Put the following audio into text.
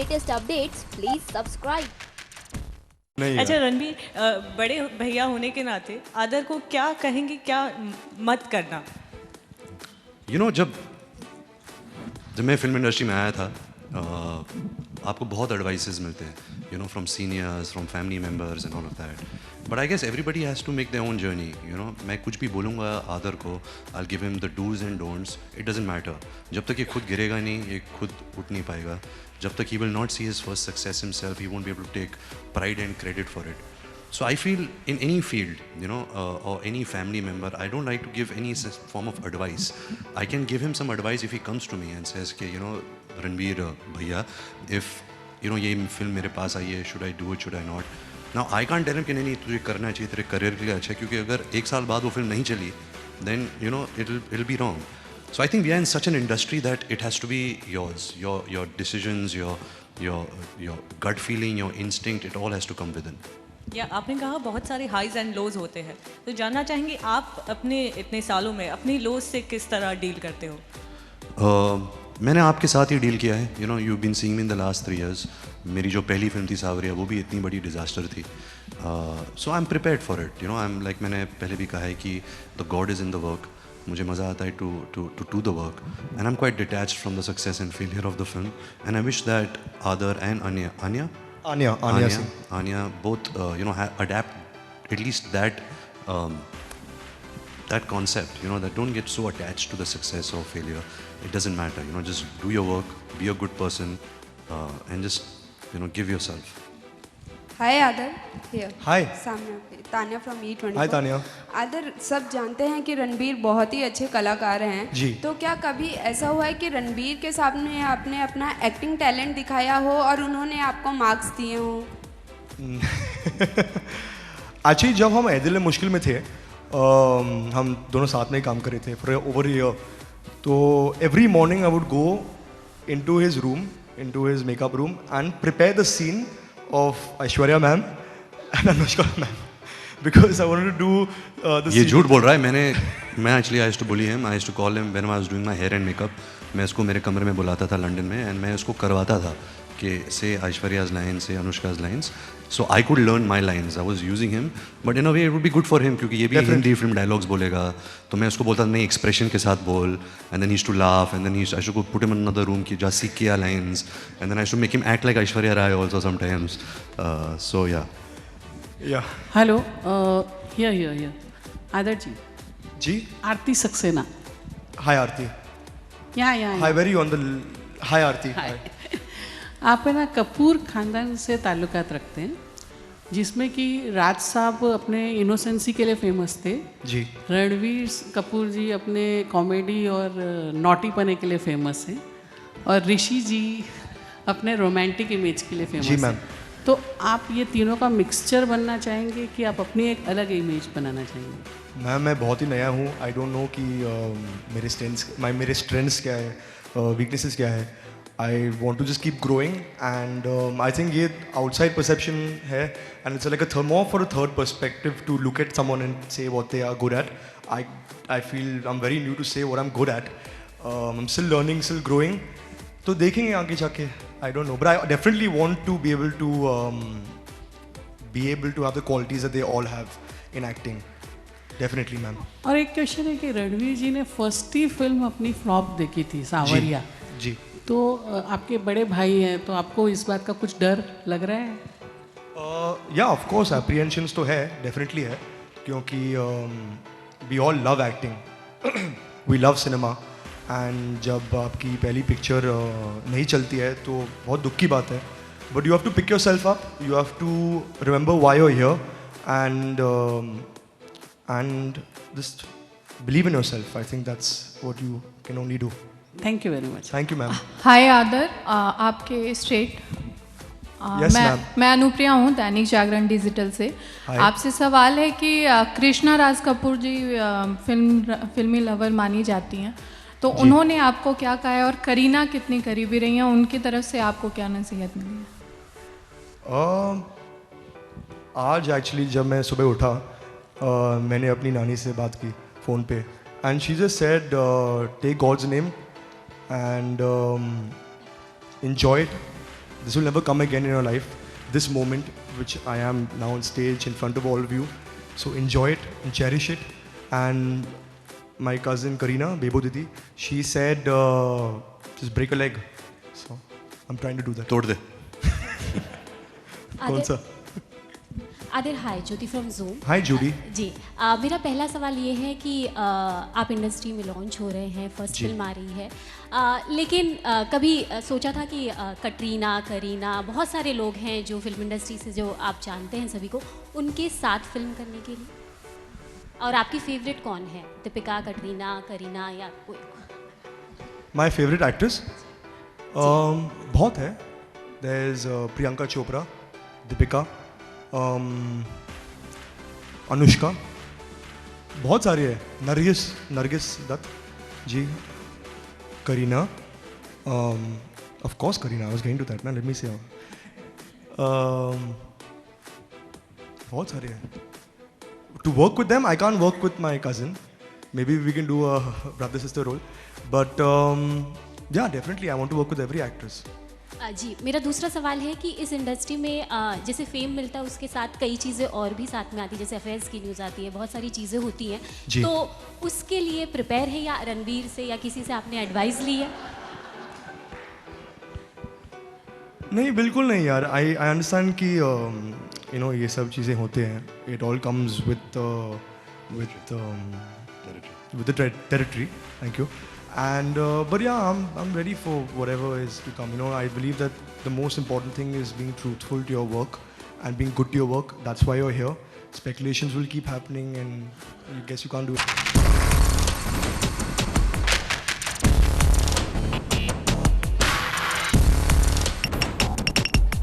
latest updates, please subscribe. नहीं अच्छा रणबीर, बड़े भैया होने के नाते आदर को क्या कहेंगे, क्या मत करना? जब मैं फिल्म इंडस्ट्री में आया था, आपको बहुत एडवाइसेस मिलते हैं, from seniors, from family members and all of that, but I guess everybody has to make their own journey. मैं कुछ भी बोलूँगा आदर को, I give him the dos and don'ts, it doesn't matter. जब तक ये खुद गिरेगा नहीं, ये खुद उठ नहीं पाएगा. जब तक he will not see his first success himself, he won't be able to take pride and credit for it. So I feel in any field, or any family member, I don't like to give any form of advice. I can give him some advice if he comes to me and says, "Okay, Ranbir, bhaiya, if ये film मेरे पास आई है, should I do it, should I not?" Now I can't tell him कि नहीं तुझे करना चाहिए, तेरे career के लिए अच्छा है, क्योंकि अगर एक साल बाद वो film नहीं चली, then it'll be wrong. So I think we are in such an industry that it has to be yours, your decisions, your gut feeling, your instinct, it all has to come within. या आपने कहा बहुत सारे highs and lows होते हैं, तो जानना चाहेंगे आप अपने इतने सालों में अपनी लोज से किस तरह डील करते हो? मैंने आपके साथ ही डील किया है. You been seeing me in the last 3 years. मेरी जो पहली फिल्म थी सावरिया, वो भी इतनी बड़ी डिज़ास्टर थी. So I am prepared for it. I am like, मैंने पहले भी कहा है कि the God is in the work. मुझे मज़ा आता है to do the work, and I am quite detached from the success and failure of the film, and I wish that Aadar and Anya both adapt at least that concept, that don't get so attached to the success or failure. It doesn't matter, just do your work, be a good person, and just give yourself. Hi Adar, here. Hi. सामने Tanya from E24. Hi Tanya. आदर, सब जानते हैं कि रणबीर बहुत ही अच्छे कलाकार हैं जी. तो क्या कभी ऐसा हुआ है कि रणबीर के सामने आपने अपना एक्टिंग टैलेंट दिखाया हो और उन्होंने आपको मार्क्स दिए हो? एक्चुअली जब हम ऐ दिल मुश्किल में थे, हम दोनों साथ में ही काम कर रहे थे फॉर ओवर ईयर. तो every morning I would go into his room, into his makeup room and prepare the scene of Aishwarya ma'am and Anushka ma'am because I wanted to do the ये झूठ बोल रहा है. मैं actually I used to bully him. I used to call him when I was doing my hair and makeup. मैं इसको मेरे कमरे में बुलाता था लंदन में, and मैं उसको करवाता था कि say Aishwarya's lines, say Anushka's lines. So I could learn my lines. I was using him, but in a way it would be good for him क्योंकि ये भी हिंदी फिल्म डायलॉग्स बोलेगा. तो मैं उसको बोलता नहीं, एक्सप्रेशन के साथ बोल, and then he used to laugh, and then I used to put him in another room कि जा सीख किया lines, and then I used to make him act like Aishwarya Rai also sometimes. So yeah. Hello, here. आदर जी, आरती Saxena. Hi Aarti. यहाँ Hi, where are you on the? Hi Aarti. Hi. आप है ना कपूर खानदान से ताल्लुकात रखते हैं, जिसमें कि राज साहब अपने इनोसेंसी के लिए फेमस थे जी. रणवीर कपूर जी अपने कॉमेडी और नॉटीपने के लिए फेमस हैं, और ऋषि जी अपने रोमांटिक इमेज के लिए फेमस जी हैं. मैम. तो आप ये तीनों का मिक्सचर बनना चाहेंगे कि आप अपनी एक अलग इमेज बनाना चाहेंगे? मैम, मैं बहुत ही नया हूँ. आई डोंट नो कि मेरे स्ट्रेंथ्स क्या है, वीकनेसेस क्या है. I want to just keep growing and I think ये आउटसाइड परसेप्शन है, and it's like a more for a third perspective to look at someone and say what they are good at. I feel I am very new to say what I am good at. I am still learning, still growing. तो देखेंगे आगे जाके. I don't know, but I definitely want to be able to have the qualities that they all have in acting. Definitely, ma'am. और एक question है कि रणवीर जी ने first ही film अपनी फ्लॉप देखी थी, सावरिया. जी. तो आपके बड़े भाई हैं, तो आपको इस बात का कुछ डर लग रहा है? Yeah, of course, apprehensions तो है, definitely है, क्योंकि we all love acting, we love cinema. And जब आपकी पहली पिक्चर नहीं चलती है तो बहुत दुख की बात है. But you have to pick your self up, you have to remember why you are here, and just believe in your self. I think that's what you can only do. Thank you very much. Thank you ma'am. Hi आदर, आपके straight. Yes, ma'am. मैं अनुप्रिया हूँ, Dainik Jagran digital से. Hi. आपसे सवाल है कि कृष्णा राज कपूर जी फिल्मी लवर मानी जाती हैं, तो उन्होंने आपको क्या कहा है, और करीना कितनी करीबी रही हैं, उनकी तरफ से आपको क्या नसीहत मिली है? आज एक्चुअली जब मैं सुबह उठा, मैंने अपनी नानी से बात की फ़ोन पे, and she just said take God's name and enjoy it, this will never come again in your life. This moment, which I am now on stage in front of all of you. So enjoy it and cherish it. And my cousin Karina, Bebo Didi, she said, just break a leg. So I'm trying to do that. तोड़ दे. कौन सा? आदिर, हाय, ज्योति from zoom. Hi Judy. जी, मेरा पहला सवाल ये है कि आप इंडस्ट्री में लॉन्च हो रहे हैं, फर्स्ट जी. फिल्म आ रही है, लेकिन कभी सोचा था कि कटरीना, करीना, बहुत सारे लोग हैं जो फिल्म इंडस्ट्री से जो आप जानते हैं सभी को, उनके साथ फिल्म करने के लिए, और आपकी फेवरेट कौन है? दीपिका, कटरीना, करीना या कोई? My favorite actress? बहुत है. There's Priyanka Chopra, Deepika, Anushka, बहुत सारी है. नरगिस दत्त जी, Kareena, of course Karina, I was going to that, man, let me say. बहुत सारी है. To work with them, I can't work with my cousin. Maybe we can do a brother-sister role. But yeah, definitely I want to work with every actress. जी, मेरा दूसरा सवाल है कि इस industry में जैसे फेम मिलता है उसके साथ कई चीज़ें और भी साथ में आती है, जैसे अफेयर्स की न्यूज़ आती है, बहुत सारी चीज़ें होती हैं, तो उसके लिए प्रिपेयर है या रणवीर से या किसी से आपने एडवाइस ली है? नहीं, बिल्कुल नहीं यार. आई अंडरस्टैंड कि यू नो ये सब चीज़ें होते हैं. It all comes with the territory. Thank you. And but yeah, I'm ready for whatever is to come. You know, I believe that the most important thing is being truthful to your work and being good to your work. That's why you're here. Speculations will keep happening, and I guess you can't do it.